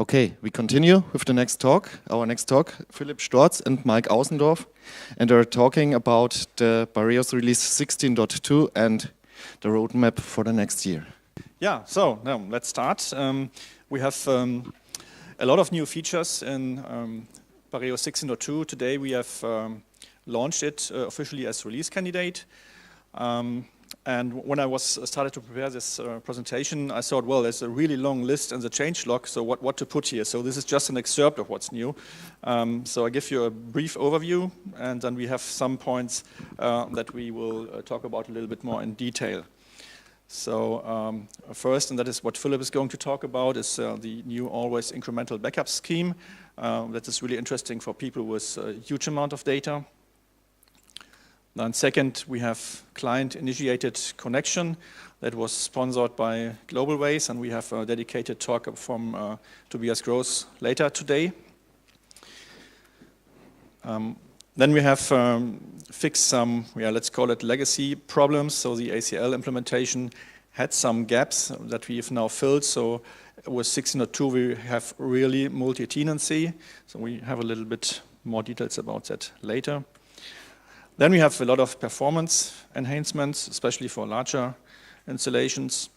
Okay, we continue with the next talk. Our next talk, Philipp Storz and Maik Aussendorf, and they're talking about the Bareos release 16.2 and the roadmap for the next year. Yeah, so now let's start. We have a lot of new features in Bareos 16.2. Today we have launched it officially as release candidate. And when I started to prepare this presentation, I thought, well, there's a really long list in the changelog, so what to put here? So this is just an excerpt of what's new. So I give you a brief overview, and then we have some points that we will talk about a little bit more in detail. So first, and that is what Philipp is going to talk about, is the new always incremental backup scheme. That is really interesting for people with a huge amount of data. And second, we have client-initiated connection that was sponsored by NETWAYS, and we have a dedicated talk from Tobias Gross later today. Then we have fixed some, let's call it legacy problems. So the ACL implementation had some gaps that we have now filled. So with 16.2, we have really multi-tenancy. So we have a little bit more details about that later. Then we have a lot of performance enhancements, especially for larger installations.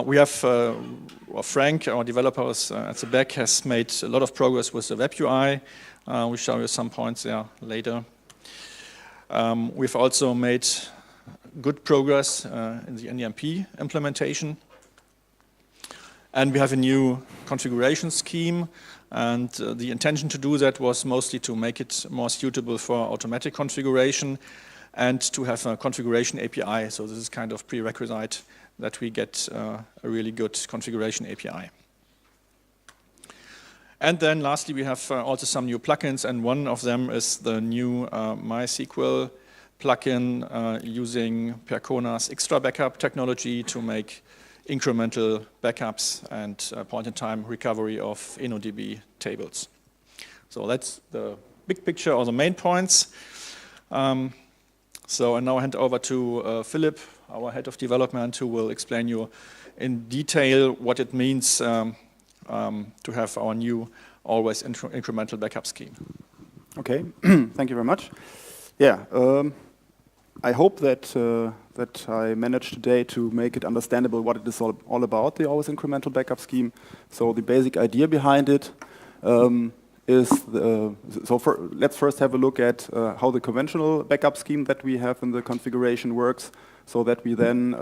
We have Frank, our developer at the back, has made a lot of progress with the web UI. We'll show you some points there later. We've also made good progress in the NDMP implementation. And we have a new configuration scheme. And the intention to do that was mostly to make it more suitable for automatic configuration and to have a configuration API. So this is kind of prerequisite that we get a really good configuration API. And then lastly, we have also some new plugins, and one of them is the new MySQL plugin using Percona's extra backup technology to make incremental backups and point-in-time recovery of InnoDB tables. So that's the big picture or the main points. So I now hand over to Philipp, our head of development, who will explain you in detail what it means to have our new always incremental backup scheme. Okay, thank you very much. Yeah, I hope that I managed today to make it understandable what it is all about, the always incremental backup scheme. So the basic idea behind it is, let's first have a look at how the conventional backup scheme that we have in the configuration works, so that we then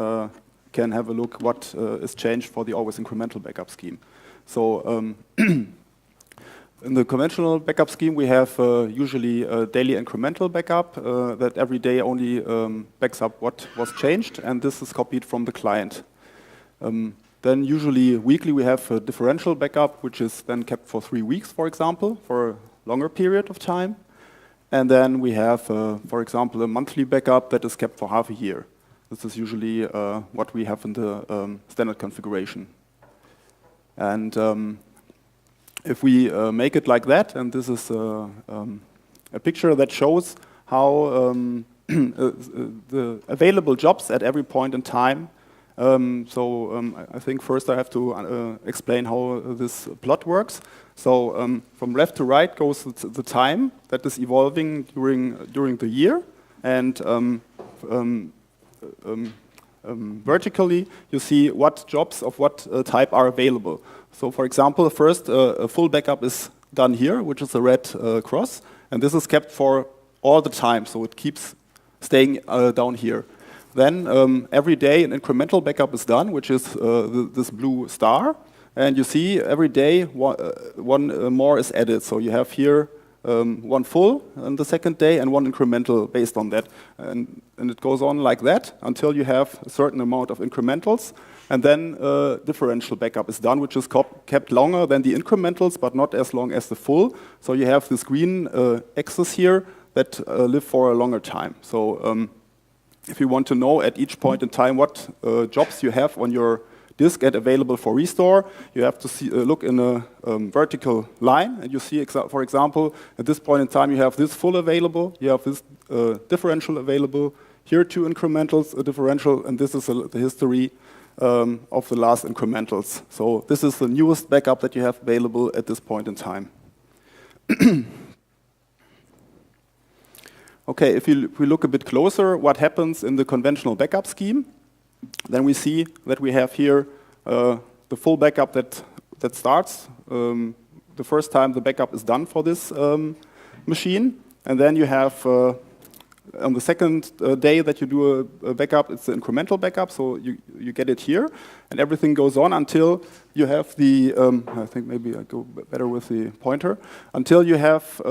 can have a look what is changed for the always incremental backup scheme. So in the conventional backup scheme, we have usually a daily incremental backup that every day only backs up what was changed, and this is copied from the client. Then usually weekly we have a differential backup, which is then kept for 3 weeks, for example, for a longer period of time. And then we have, for example, a monthly backup that is kept for half a year. This is usually what we have in the standard configuration. And if we make it like that, and this is a picture that shows how the available jobs at every point in time. I think first I have to explain how this plot works. So from left to right goes the time that is evolving during the year, and vertically you see what jobs of what type are available. So for example, first a full backup is done here, which is a red cross, and this is kept for all the time, so it keeps staying down here. Then every day an incremental backup is done, which is this blue star, and you see every day one more is added. So you have here one full on the second day and one incremental based on that. And it goes on like that until you have a certain amount of incrementals. And then differential backup is done, which is kept longer than the incrementals, but not as long as the full. So you have this green axis here that live for a longer time. So if you want to know at each point in time what jobs you have on your disk and available for restore, you have to look in a vertical line, and you see, for example, at this point in time you have this full available, you have this differential available, here 2 incrementals, a differential, and this is the history of the last incrementals. So this is the newest backup that you have available at this point in time. Okay, if we look a bit closer, what happens in the conventional backup scheme, then we see that we have here the full backup that starts the first time the backup is done for this machine. And then you have, on the second day that you do a backup, it's the incremental backup, so you get it here. And everything goes on until you have the, I think maybe I go better with the pointer, until you have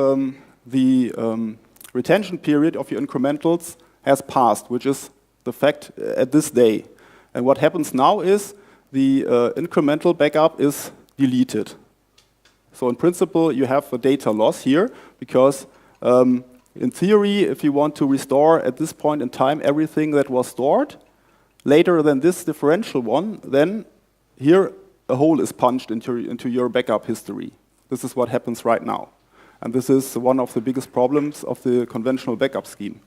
the retention period of your incrementals has passed, which is the fact at this day. And what happens now is the incremental backup is deleted. So in principle, you have a data loss here because in theory, if you want to restore at this point in time everything that was stored later than this differential one, then here a hole is punched into your backup history. This is what happens right now. And this is one of the biggest problems of the conventional backup scheme.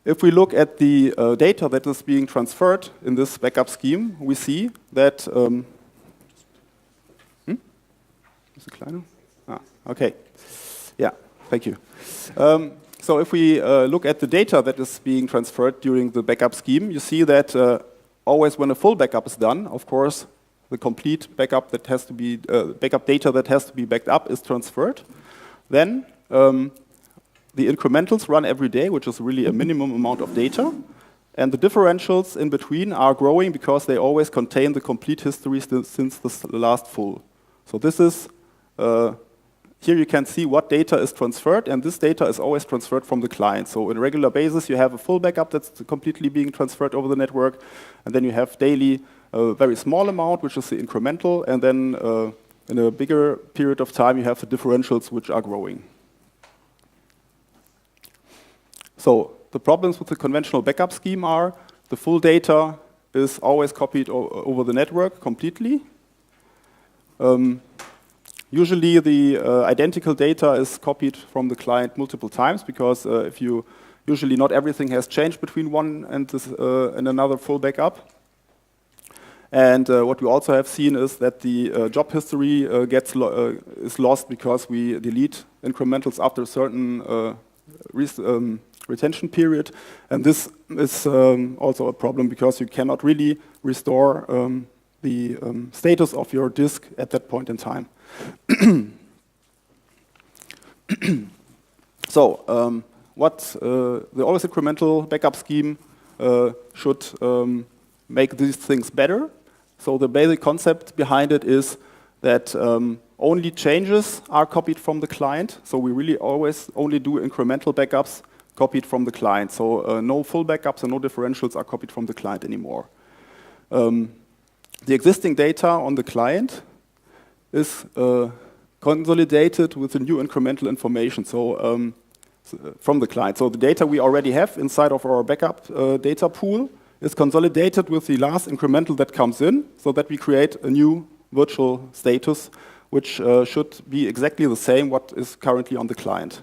If we look at the data that is being transferred in this backup scheme, we see that Is it kleiner? Ah, okay. Yeah, thank you. So if we look at the data that is being transferred during the backup scheme, you see that always when a full backup is done, of course, the complete backup that has to be backup data that has to be backed up is transferred. Then the incrementals run every day, which is really a minimum amount of data. And the differentials in between are growing because they always contain the complete history since the last full. So this is, here you can see what data is transferred, and this data is always transferred from the client. So on a regular basis, you have a full backup that's completely being transferred over the network, and then you have daily a very small amount, which is the incremental, and then in a bigger period of time, you have the differentials, which are growing. So the problems with the conventional backup scheme are the full data is always copied over the network completely. Usually the identical data is copied from the client multiple times because usually not everything has changed between one and another full backup. And what we also have seen is that the job history is lost because we delete incrementals after a certain retention period, and this is also a problem because you cannot really restore the status of your disk at that point in time. So, the always incremental backup scheme should make these things better. So the basic concept behind it is that only changes are copied from the client. So we really always only do incremental backups copied from the client. So no full backups and no differentials are copied from the client anymore. The existing data on the client is consolidated with the new incremental information from the client. So the data we already have inside of our backup data pool is consolidated with the last incremental that comes in so that we create a new virtual status which should be exactly the same what is currently on the client.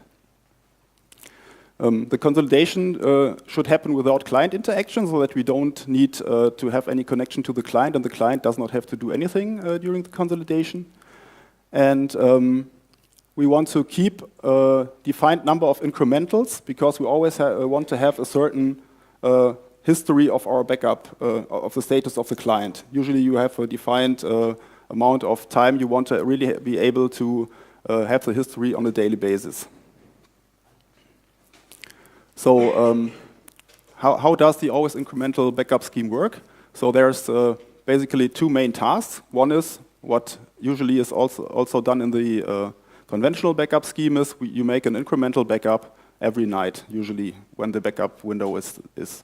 The consolidation should happen without client interaction so that we don't need to have any connection to the client, and the client does not have to do anything during the consolidation. And we want to keep a defined number of incrementals because we always want to have a certain history of our backup of the status of the client. Usually you have a defined amount of time you want to really be able to have the history on a daily basis. So how does the always incremental backup scheme work? So there's basically two main tasks. One is what usually is also done in the conventional backup scheme is you make an incremental backup every night, usually when the backup window is.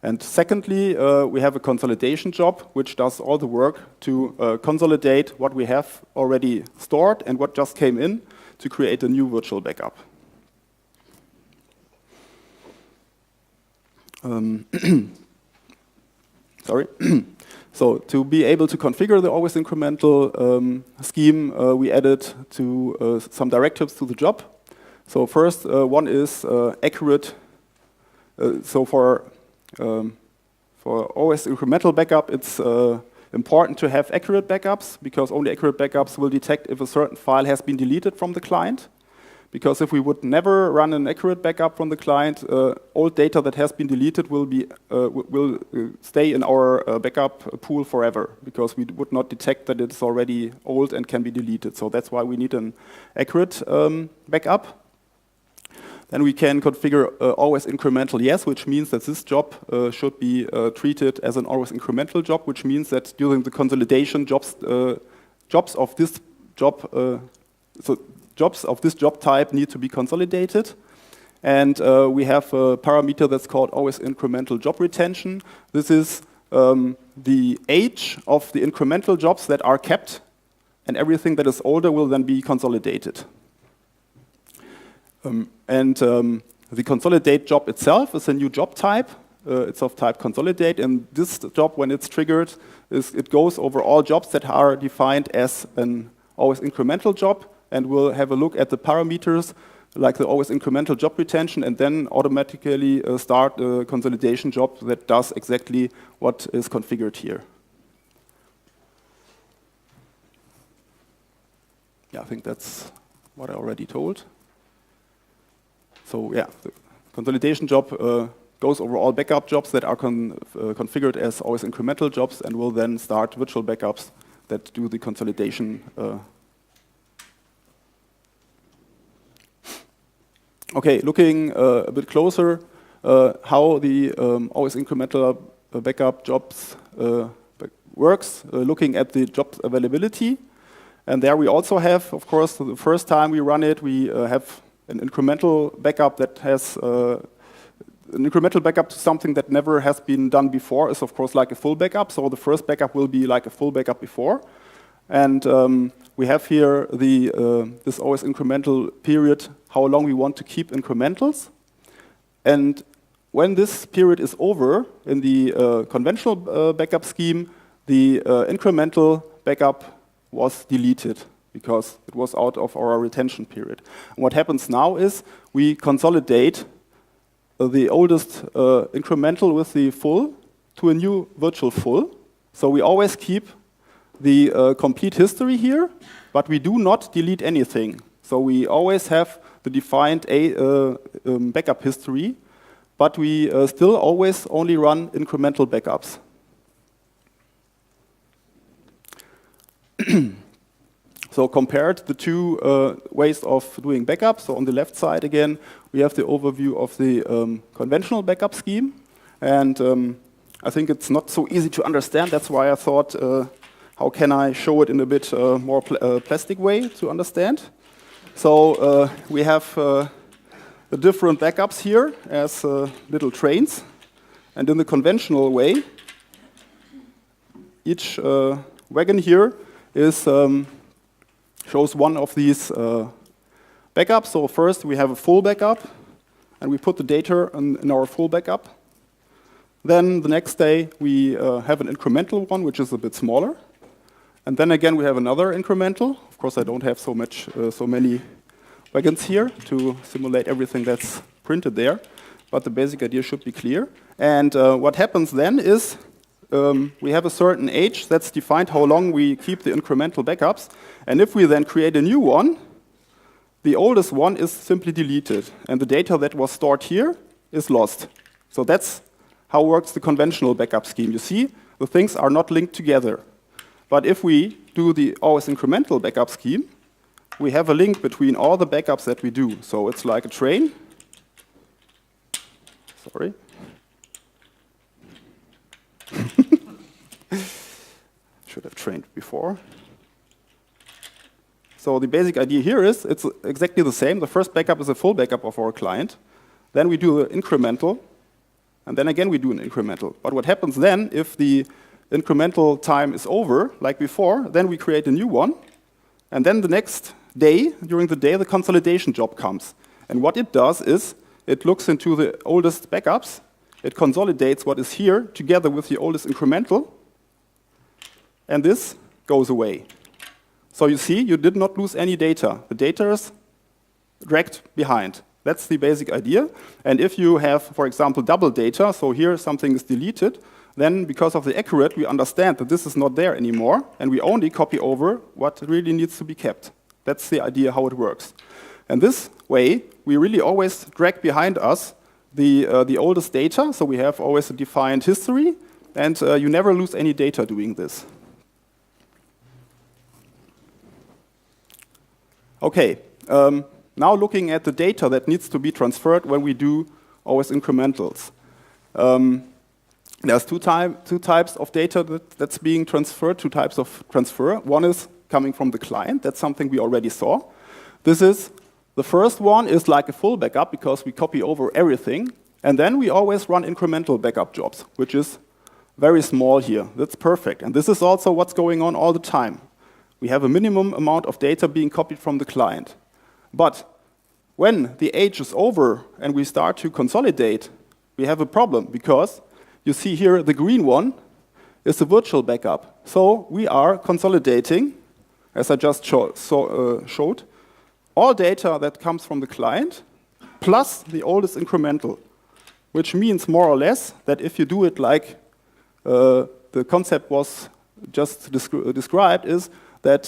And secondly, we have a consolidation job, which does all the work to consolidate what we have already stored and what just came in to create a new virtual backup. Sorry. So to be able to configure the always incremental scheme, we added some directives to the job. So first, one is accurate. So for For always incremental backup, it's important to have accurate backups, because only accurate backups will detect if a certain file has been deleted from the client. Because if we would never run an accurate backup from the client, old data that has been deleted will stay in our backup pool forever, because we would not detect that it's already old and can be deleted. So that's why we need an accurate backup. Then we can configure always incremental yes, which means that this job should be treated as an always incremental job, which means that during the consolidation, jobs of this job type need to be consolidated. And we have a parameter that's called always incremental job retention. This is the age of the incremental jobs that are kept, and everything that is older will then be consolidated. The consolidate job itself is a new job type. It's of type consolidate, and this job, when it's triggered, it goes over all jobs that are defined as an always incremental job, and we'll have a look at the parameters like the always incremental job retention, and then automatically start a consolidation job that does exactly what is configured here. Yeah, I think that's what I already told. So yeah, the consolidation job goes over all backup jobs that are configured as always incremental jobs, and will then start virtual backups that do the consolidation. Okay, looking a bit closer, how the always incremental backup jobs works, looking at the job availability. And there we also have, of course, the first time we run it, we have an incremental backup that has an incremental backup to something that never has been done before is, of course, like a full backup. So the first backup will be like a full backup before. And we have here this always incremental period, how long we want to keep incrementals. And when this period is over, in the conventional backup scheme, the incremental backup was deleted because it was out of our retention period. And what happens now is we consolidate the oldest incremental with the full to a new virtual full. So we always keep the complete history here, but we do not delete anything. So we always have the defined backup history, but we still always only run incremental backups. So compared the two ways of doing backups, so on the left side again, we have the overview of the conventional backup scheme. And I think it's not so easy to understand. That's why I thought, how can I show it in a bit more plastic way to understand? So we have the different backups here as little trains. And in the conventional way, each wagon here is shows one of these backups. So first we have a full backup, and we put the data in our full backup. Then the next day we have an incremental one, which is a bit smaller. And then again we have another incremental. Of course I don't have so many wagons here to simulate everything that's printed there, but the basic idea should be clear. And what happens then is we have a certain age that's defined how long we keep the incremental backups. And if we then create a new one, the oldest one is simply deleted. And the data that was stored here is lost. So that's how works the conventional backup scheme. You see, the things are not linked together. But if we do the always incremental backup scheme, we have a link between all the backups that we do. So it's like a train. Sorry. Should have trained before. So the basic idea here is it's exactly the same. The first backup is a full backup of our client. Then we do an incremental, and then again we do an incremental. But what happens then, if the incremental time is over, like before, then we create a new one, and then the next day, during the day, the consolidation job comes. And what it does is it looks into the oldest backups, it consolidates what is here together with the oldest incremental, and this goes away. So you see, you did not lose any data. The data is dragged behind. That's the basic idea. And if you have, for example, double data, so here something is deleted, then because of the accurate, we understand that this is not there anymore, and we only copy over what really needs to be kept. That's the idea how it works. And this way, we really always drag behind us the oldest data, so we have always a defined history, and you never lose any data doing this. Okay, now looking at the data that needs to be transferred when we do always incrementals. There's two types of data that's being transferred, two types of transfer. One is coming from the client, that's something we already saw. The first one is like a full backup because we copy over everything, and then we always run incremental backup jobs, which is very small here. That's perfect, and this is also what's going on all the time. We have a minimum amount of data being copied from the client. But when the age is over and we start to consolidate, we have a problem because you see here the green one is a virtual backup. So we are consolidating, as I just showed, all data that comes from the client plus the oldest incremental, which means more or less that if you do it like the concept was just described, is that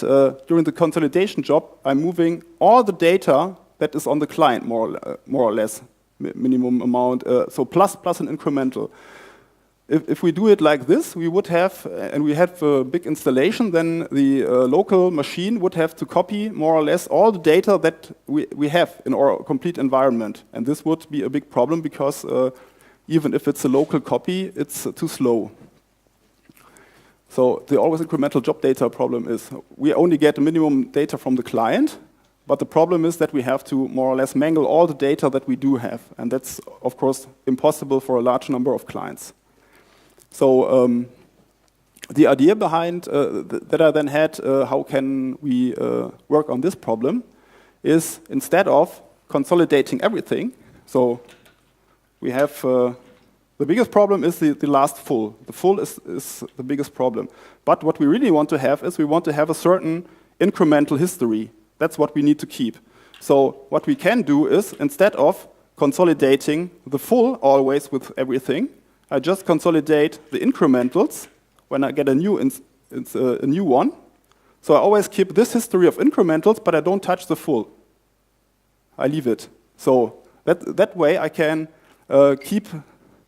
during the consolidation job, I'm moving all the data that is on the client, more or less, minimum amount, so plus an incremental. If we do it like this, we would have, and we have a big installation, then the local machine would have to copy more or less all the data that we have in our complete environment. And this would be a big problem because even if it's a local copy, it's too slow. So the always incremental job data problem is we only get the minimum data from the client, but the problem is that we have to more or less mangle all the data that we do have. And that's, of course, impossible for a large number of clients. So the idea behind that I then had, how can we work on this problem, is instead of consolidating everything, so we have the biggest problem is the last full. The full is the biggest problem. But what we really want to have is we want to have a certain incremental history. That's what we need to keep. So what we can do is, instead of consolidating the full always with everything, I just consolidate the incrementals when I get a new one. So I always keep this history of incrementals, but I don't touch the full. I leave it. So that way I can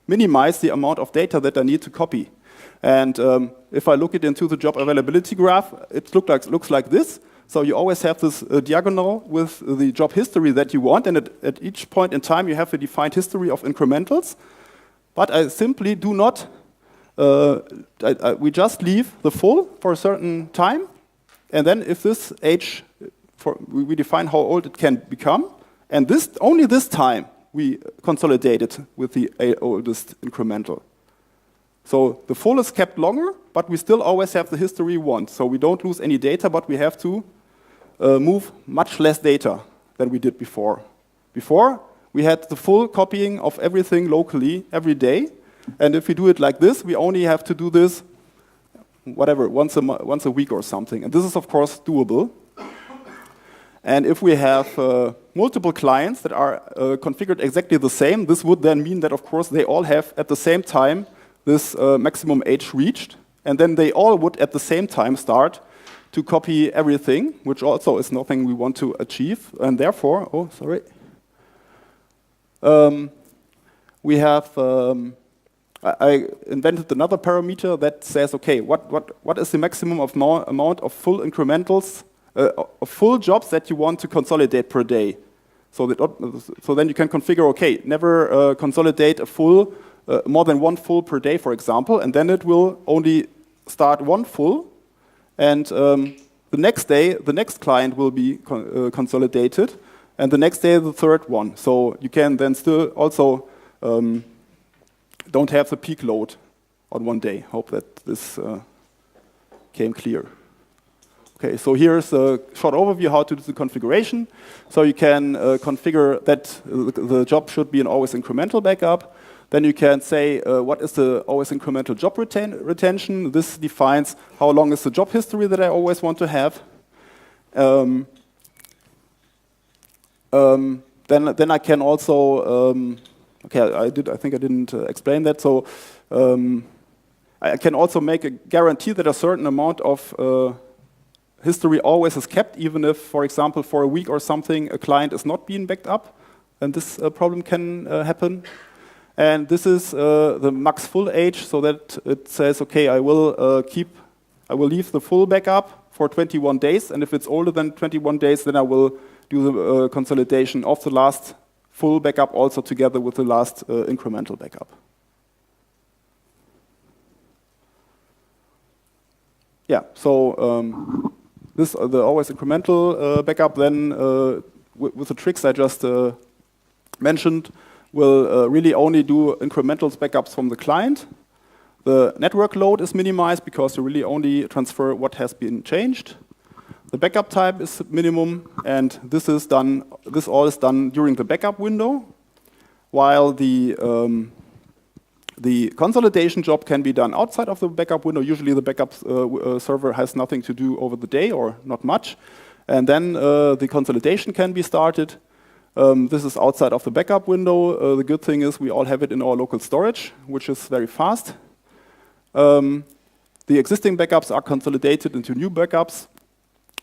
minimize the amount of data that I need to copy. And if I look it into the job availability graph, it looks like this. So you always have this diagonal with the job history that you want, and at each point in time you have a defined history of incrementals. But I simply do not, we just leave the full for a certain time, and then if this age, we define how old it can become, and only this time we consolidate it with the oldest incremental. So the full is kept longer, but we still always have the history we want. So we don't lose any data, but we have to move much less data than we did before. Before, we had the full copying of everything locally every day. And if we do it like this, we only have to do this, whatever, once a week or something. And this is, of course, doable. And if we have multiple clients that are configured exactly the same, this would then mean that, of course, they all have at the same time this maximum age reached. And then they all would at the same time start to copy everything, which also is nothing we want to achieve. And therefore, we have, I invented another parameter that says, okay, what is the maximum amount of full incrementals, of full jobs that you want to consolidate per day? So then you can configure, okay, never consolidate a full, more than one full per day, for example, and then it will only start one full, and the next day, the next client will be consolidated, and the next day, the third one. So you can then still also don't have the peak load on one day. Hope that this came clear. Okay, so here's a short overview how to do the configuration. So you can configure that the job should be an always incremental backup. Then you can say what is the always incremental job retention. This defines how long is the job history that I always want to have. Then I can also, okay, I think I didn't explain that. So I can also make a guarantee that a certain amount of history always is kept, even if, for example, for a week or something, a client is not being backed up, and this problem can happen. And this is the max full age, so that it says, okay, I will leave the full backup for 21 days, and if it's older than 21 days, then I will do the consolidation of the last full backup also together with the last incremental backup. Yeah, so this the always incremental backup then with the tricks I just mentioned will really only do incremental backups from the client. The network load is minimized because you really only transfer what has been changed. The backup type is minimum, and this all is done during the backup window, while the consolidation job can be done outside of the backup window. Usually the backup server has nothing to do over the day or not much. And then the consolidation can be started. This is outside of the backup window. The good thing is we all have it in our local storage, which is very fast. The existing backups are consolidated into new backups.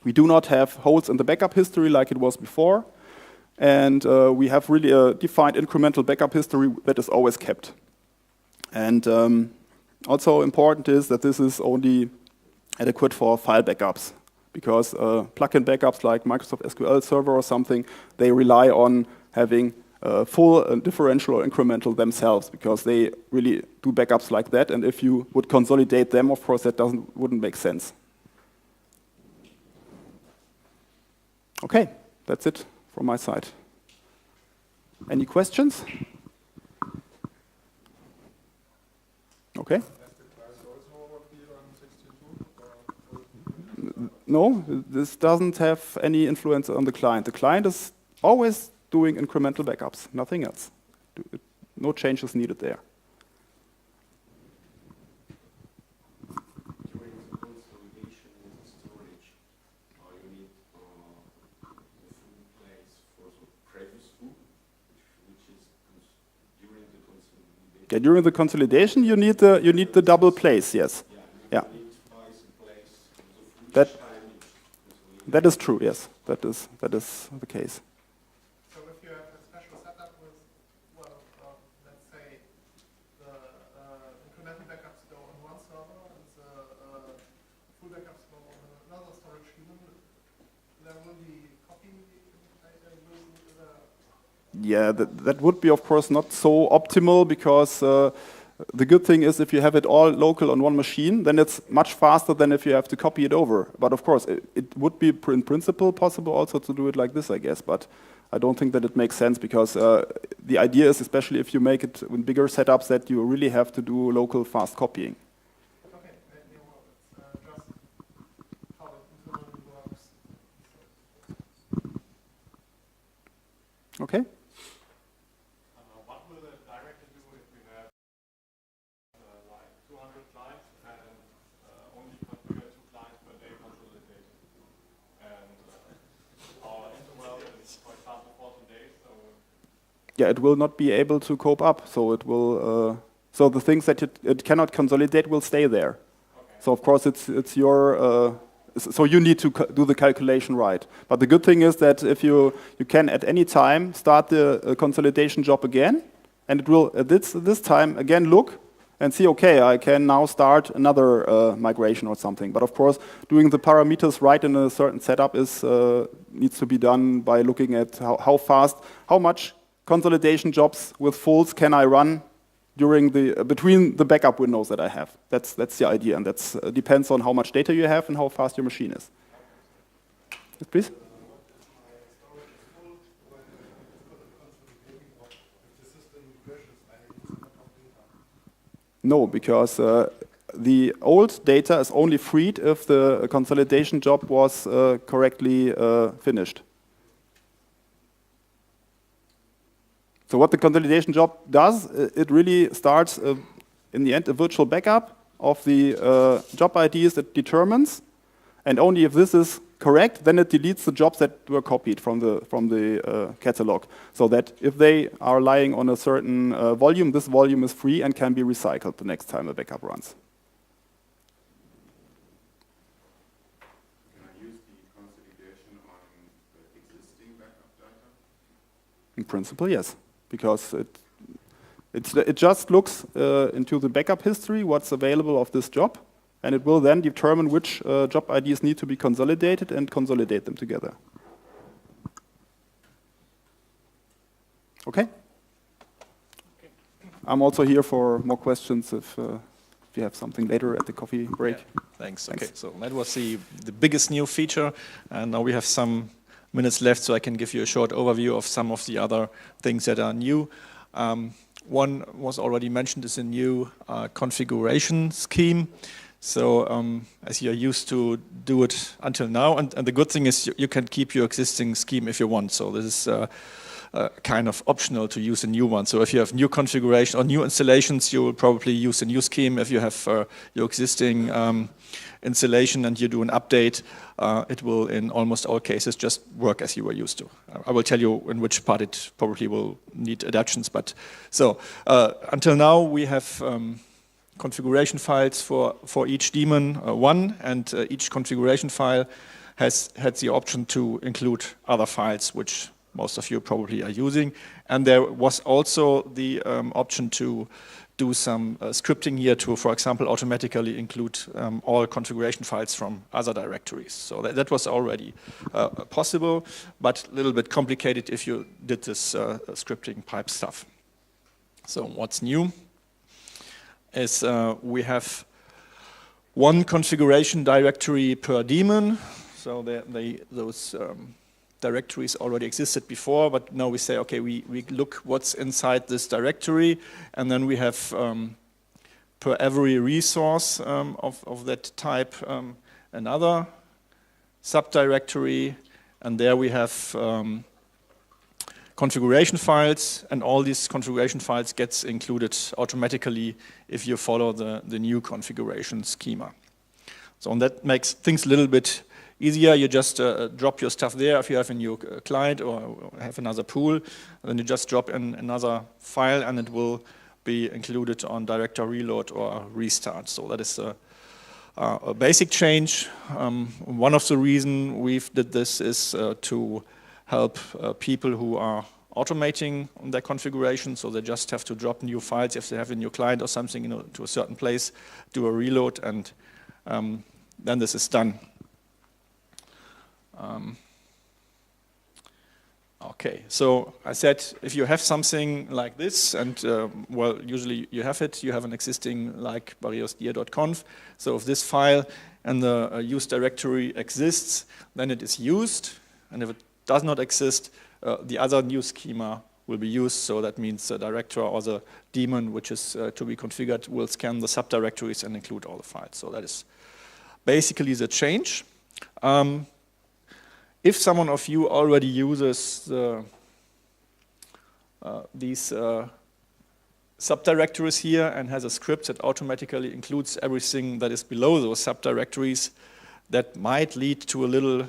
We do not have holes in the backup history like it was before. And we have really a defined incremental backup history that is always kept. And also important is that this is only adequate for file backups, because plugin backups like Microsoft SQL Server or something, they rely on having full differential or incremental themselves, because they really do backups like that. And if you would consolidate them, of course, that wouldn't make sense. Okay, that's it from my side. Any questions? Okay. No, this doesn't have any influence on the client. The client is always doing incremental backups, nothing else. No changes needed there. During the consolidation with the storage, you need the full place for the previous book, which is during the consolidation. Yeah, during the consolidation, you need the double place. Yes. Yeah. You need twice the place. The full That is true. Yes, that is the case. So if you have a special setup with, well, let's say the incremental backups go on one server and the full backups go on another storage unit, there will be copying. Yeah, that would be, of course, not so optimal, because the good thing is if you have it all local on one machine, then it's much faster than if you have to copy it over. But of course, it would be in principle possible also to do it like this, I guess. But I don't think that it makes sense, because the idea is, especially if you make it in bigger setups, that you really have to do local fast copying. Okay, just how it internally works. Okay. What will the director do if we have like 200 clients and only configure 2 clients per day consolidated? And our interval is, for example, 14 days. So Yeah, it will not be able to cope up. So it will. So the things that it cannot consolidate will stay there. okay. So of course it's your. So you need to do the calculation right. But the good thing is that if you can at any time start the consolidation job again, and it will this time again look and see, okay, I can now start another migration or something. But of course, doing the parameters right in a certain setup is needs to be done by looking at how fast, how much consolidation jobs with fulls can I run during between the backup windows that I have. That's the idea, and that depends on how much data you have and how fast your machine is. Yes, please. No, because the old data is only freed if the consolidation job was correctly finished. So what the consolidation job does, it really starts, in the end, a virtual backup of the job IDs it determines, and only if this is correct, then it deletes the jobs that were copied from the catalog, so that if they are lying on a certain volume, this volume is free and can be recycled the next time a backup runs. In principle, yes, because it just looks into the backup history, what's available of this job, and it will then determine which job IDs need to be consolidated and consolidate them together. Okay? I'm also here for more questions if you have something later at the coffee break. Yeah. Thanks. Okay, so that was the biggest new feature, and now we have some minutes left, so I can give you a short overview of some of the other things that are new. One was already mentioned, is a new configuration scheme. So as you're used to do it until now, and the good thing is you can keep your existing scheme if you want. So this is kind of optional to use a new one. So if you have new configuration or new installations, you will probably use a new scheme. If you have your existing installation and you do an update, it will in almost all cases just work as you were used to. I will tell you in which part it probably will need adaptations. But so until now we have configuration files for each daemon one, and each configuration file has had the option to include other files, which most of you probably are using. And there was also the option to do some scripting here to, for example, automatically include all configuration files from other directories. So that was already possible, but a little bit complicated if you did this scripting pipe stuff. So what's new is we have one configuration directory per daemon. So those directories already existed before, but now we say, okay, we look what's inside this directory, and then we have per every resource of that type another subdirectory, and there we have configuration files, and all these configuration files gets included automatically if you follow the new configuration schema. So and that makes things a little bit easier. You just drop your stuff there if you have a new client or have another pool. Then you just drop in another file and it will be included on director reload or restart. So that is a basic change. One of the reasons we've did this is to help people who are automating their configuration. So they just have to drop new files if they have a new client or something to a certain place, do a reload, and then this is done. Okay, so I said if you have something like this, and well, usually you have it, you have an existing like bareos.conf. So if this file and the use directory exists, then it is used, and if it does not exist, the other new schema will be used. So that means the director or the daemon which is to be configured will scan the subdirectories and include all the files. So that is basically the change. If someone of you already uses these subdirectories here and has a script that automatically includes everything that is below those subdirectories, that might lead to a little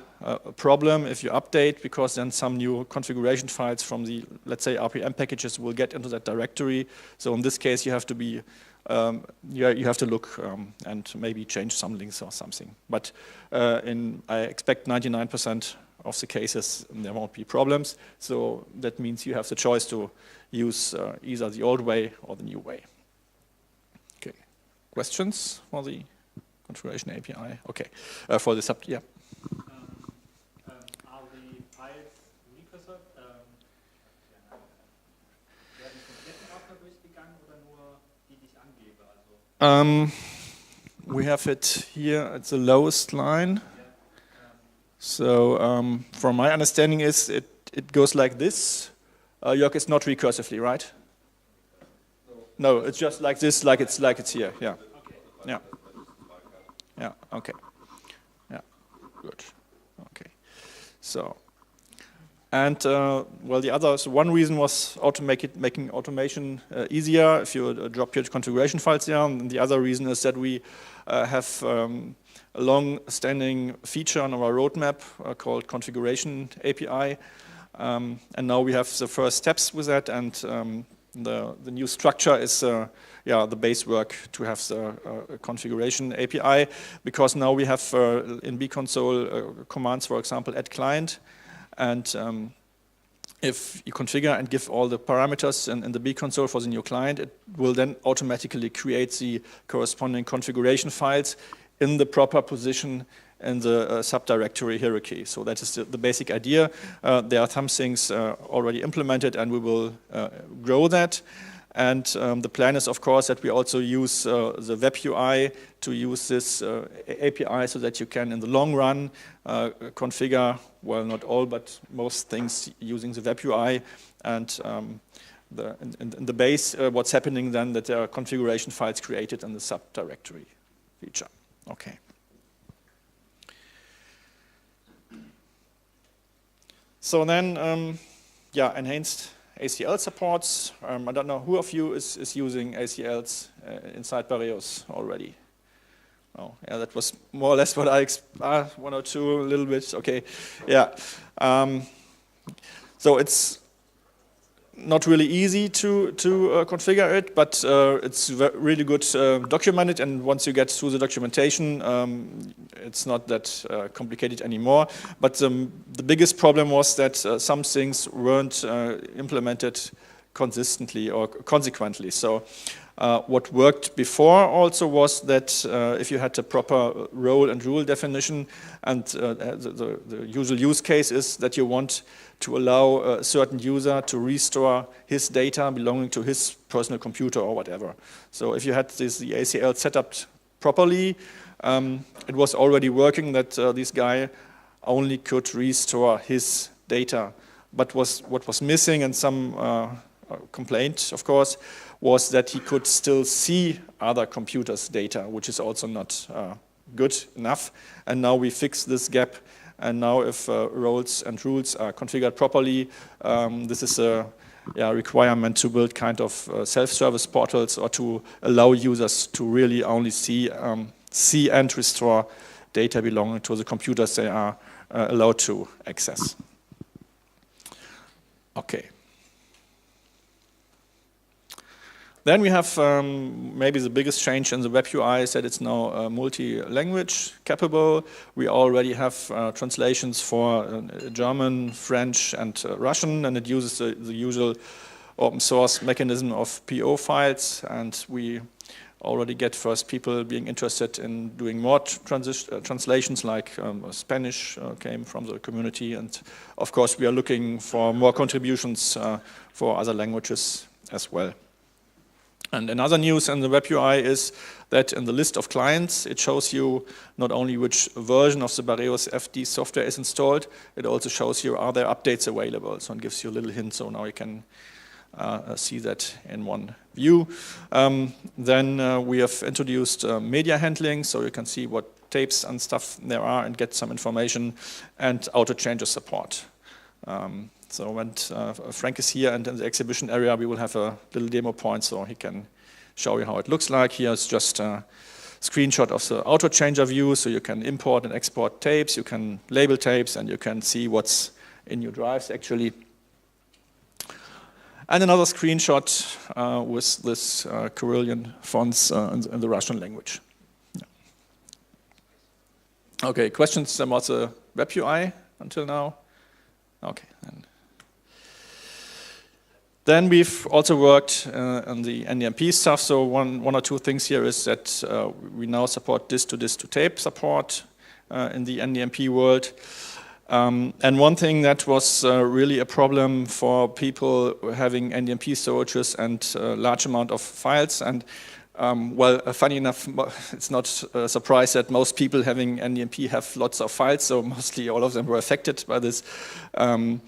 problem if you update, because then some new configuration files from the, let's say, RPM packages will get into that directory. So in this case, you have to be you have to look and maybe change some links or something. But I expect 99% of the cases there won't be problems. So that means you have the choice to use either the old way or the new way. Okay, questions for the configuration API? Okay, for the sub, yeah. Are the files recursor? Werden die kompletten Ordner durchgegangen oder nur die ich angebe? Also we have it here at the lowest line. So from my understanding is it goes like this. Jörg, it's not recursively, right? No, it's just like this, like it's here. Yeah. Yeah. Yeah. Okay. Yeah. Good. Okay. So, and well, the other, so one reason was making automation easier if you drop your configuration files down. And the other reason is that we have a long-standing feature on our roadmap called configuration API, and now we have the first steps with that, and the new structure is the base work to have the configuration API, because now we have in bconsole commands, for example, add client, and if you configure and give all the parameters in the B console for the new client, it will then automatically create the corresponding configuration files in the proper position in the subdirectory hierarchy. So that is the basic idea. There are some things already implemented, and we will grow that. And the plan is, of course, that we also use the web UI to use this API so that you can, in the long run, configure, well, not all, but most things using the web UI. And in the base, what's happening then, that there are configuration files created in the subdirectory feature. Okay. So then, yeah, enhanced ACL supports. I don't know who of you is using ACLs inside Bareos already. Oh, yeah, that was more or less what I one or two, a little bit. Okay, yeah. So it's not really easy to configure it, but it's really good documented. And once you get through the documentation, it's not that complicated anymore. But the biggest problem was that some things weren't implemented consistently or consequently. So what worked before also was that if you had the proper role and rule definition, and the usual use case is that you want to allow a certain user to restore his data belonging to his personal computer or whatever. So if you had the ACL set up properly, it was already working that this guy only could restore his data. But what was missing, and some complaint, of course, was that he could still see other computers' data, which is also not good enough. And now we fix this gap. And now if roles and rules are configured properly, this is a requirement to build kind of self-service portals, or to allow users to really only see and restore data belonging to the computers they are allowed to access. Okay. Then we have maybe the biggest change in the web UI is that it's now multi-language capable. We already have translations for German, French, and Russian, and it uses the usual open source mechanism of PO files. And we already get first people being interested in doing more translations, like Spanish came from the community. And of course, we are looking for more contributions for other languages as well. And another news in the web UI is that in the list of clients, it shows you not only which version of the Bareos FD software is installed, it also shows you are there updates available. So it gives you a little hint, so now you can see that in one view. Then we have introduced media handling, so you can see what tapes and stuff there are and get some information, and autochanger support. So when Frank is here and in the exhibition area, we will have a little demo point so he can show you how it looks like. Here's just a screenshot of the autochanger view, so you can import and export tapes, you can label tapes, and you can see what's in your drives actually. And another screenshot with this Cyrillic fonts in the Russian language. Yeah. Okay, questions about the web UI until now? Okay. Then we've also worked on the NDMP stuff. So one or two things here is that we now support disk-to-tape support in the NDMP world. And one thing that was really a problem for people having NDMP storages and a large amount of files. And well, funny enough, it's not a surprise that most people having NDMP have lots of files, so mostly all of them were affected by this. And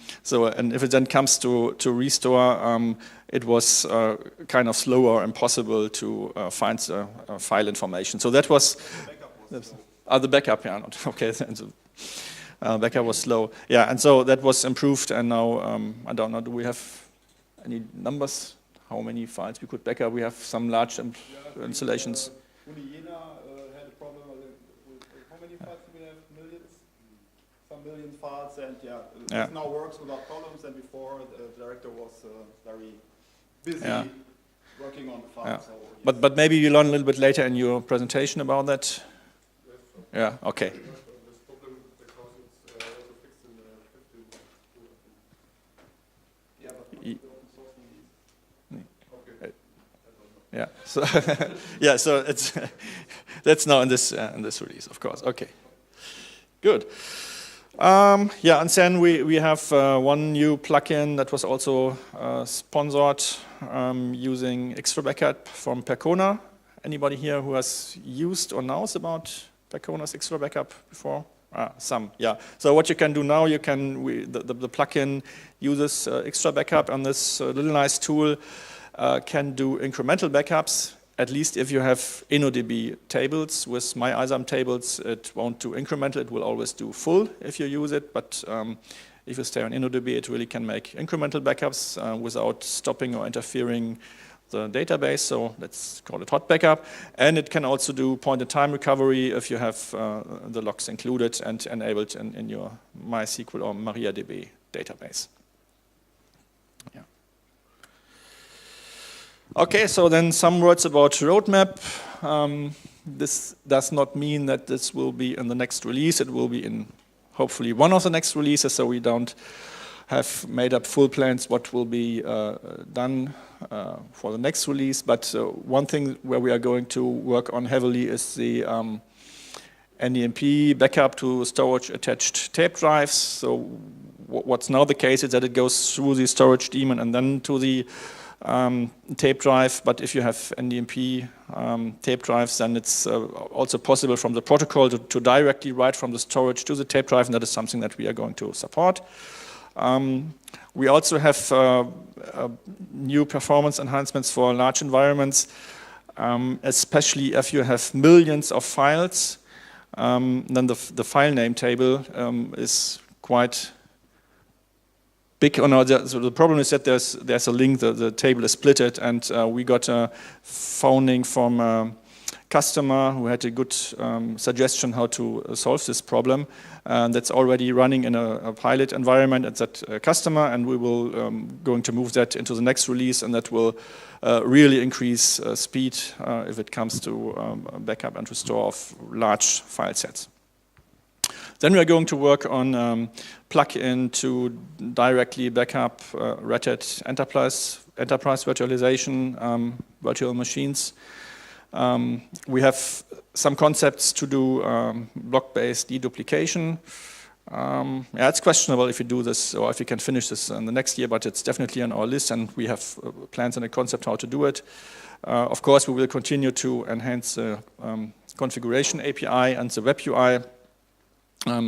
if it then comes to restore, it was kind of slow or impossible to find the file information. So that was the backup, yeah, not, okay. Backup was slow, yeah, and so that was improved, and now I don't know. Do we have any numbers? How many files we could backup? We have some large installations. Uniena had a problem with how many files do we have? Millions? Some million files, and yeah, it now works without problems. And before, the director was very busy working on the files. Yeah. So, yes. But maybe you learn a little bit later in your presentation about that. Yeah. Okay. Yeah. So yeah. So it's that's now in this release, of course. Okay. Good. Yeah, and then we have one new plugin that was also sponsored using extra backup from Percona. Anybody here who has used or knows about Percona's extra backup before? Some, yeah. So what you can do now, the plugin uses extra backup, and this little nice tool can do incremental backups. At least if you have InnoDB tables. With my ISAM tables, it won't do incremental, it will always do full if you use it, but if you stay on InnoDB, it really can make incremental backups without stopping or interfering the database, so let's call it hot backup. And it can also do point-in-time recovery if you have the logs included and enabled in your MySQL or MariaDB database. Yeah. Okay, so then some words about roadmap. This does not mean that this will be in the next release. It will be in hopefully one of the next releases, so we don't have made up full plans what will be done for the next release. But one thing where we are going to work on heavily is the NDMP backup to storage attached tape drives. So what's now the case is that it goes through the storage daemon and then to the tape drive, but if you have NDMP tape drives, then it's also possible from the protocol to directly write from the storage to the tape drive, and that is something that we are going to support. We also have new performance enhancements for large environments, especially if you have millions of files, then the file name table is quite big. So the problem is that there's a link, the table is splitted, and we got a phoning from a customer who had a good suggestion how to solve this problem. That's already running in a pilot environment at that customer, and we will going to move that into the next release, and that will really increase speed if it comes to backup and restore of large file sets. Then we are going to work on plug-in to directly backup Red Hat Enterprise virtualization, virtual machines. We have some concepts to do block-based deduplication. Yeah, it's questionable if you do this or if you can finish this in the next year, but it's definitely on our list, and we have plans and a concept how to do it. Of course, we will continue to enhance the configuration API and the web UI.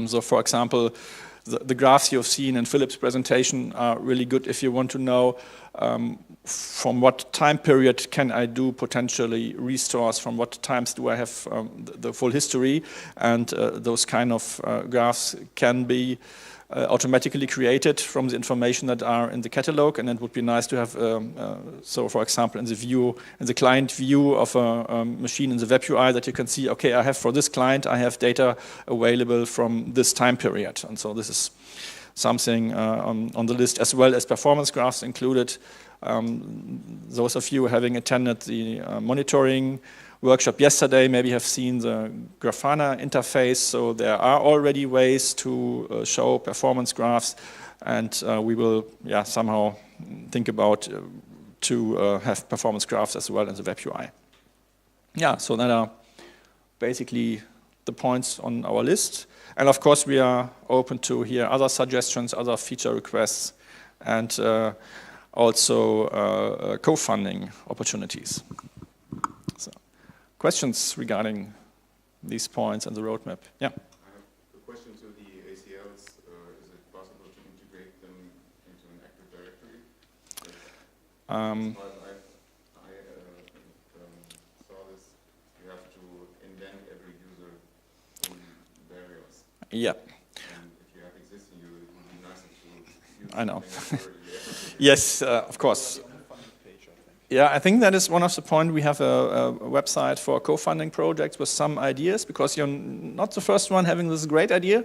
So, for example, the graphs you've seen in Philipp's presentation are really good if you want to know from what time period can I do potentially restores, from what times do I have the full history, and those kind of graphs can be automatically created from the information that are in the catalog, and it would be nice to have, so for example, in the client view of a machine in the web UI, that you can see, okay, I have for this client, I have data available from this time period, and so this is something on the list, as well as performance graphs included. Those of you having attended the monitoring workshop yesterday maybe have seen the Grafana interface, so there are already ways to show performance graphs, and we will somehow think about to have performance graphs as well in the web UI. Yeah, so that are basically the points on our list, and of course we are open to hear other suggestions, other feature requests, and also co-funding opportunities. Questions regarding these points and the roadmap? Yeah. I have a question to the ACLs. Is it possible to integrate them into an Active Directory? I saw this. You have to indent every user in Bareos. Yeah. And if you have existing users, it would be nicer to use I know. something Yes, of course. Yeah, I think that is one of the points. We have a website for co-funding projects with some ideas, because you're not the first one having this great idea.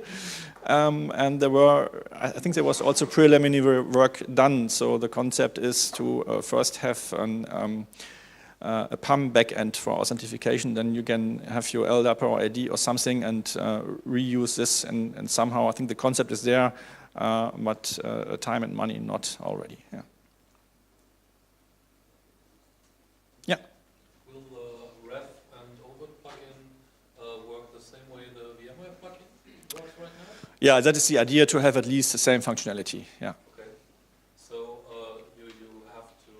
And I think there was also preliminary work done. So the concept is to first have a PAM backend for authentication. Then you can have your LDAP or ID or something and reuse this. And somehow I think the concept is there, but time and money not already. Yeah. Yeah, that is the idea, to have at least the same functionality. Yeah. Okay. So you have to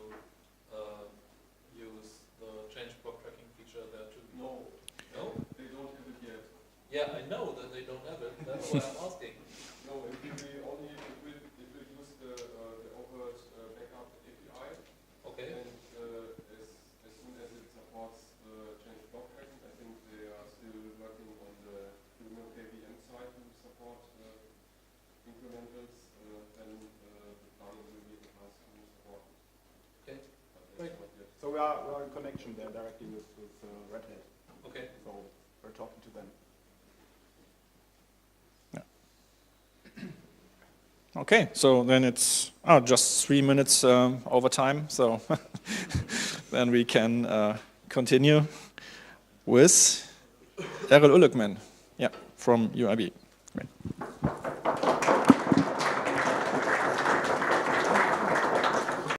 use the change block tracking feature there too. No, No? they don't have it yet. Yeah, I know that they don't have it. That's why I'm asking. No, it will only it will use the overt backup API. Okay. And as soon as it supports change block tracking, I think they are still working on the human KVM side to support incrementals. Then the plugin will be enhanced to support it. Okay. But Great. that's not yet. So we are in connection there directly with Red Hat. Okay. So we're talking to them. Okay, so then it's just 3 minutes over time, so then we can continue with Errol Ulukman, from UIB. Great.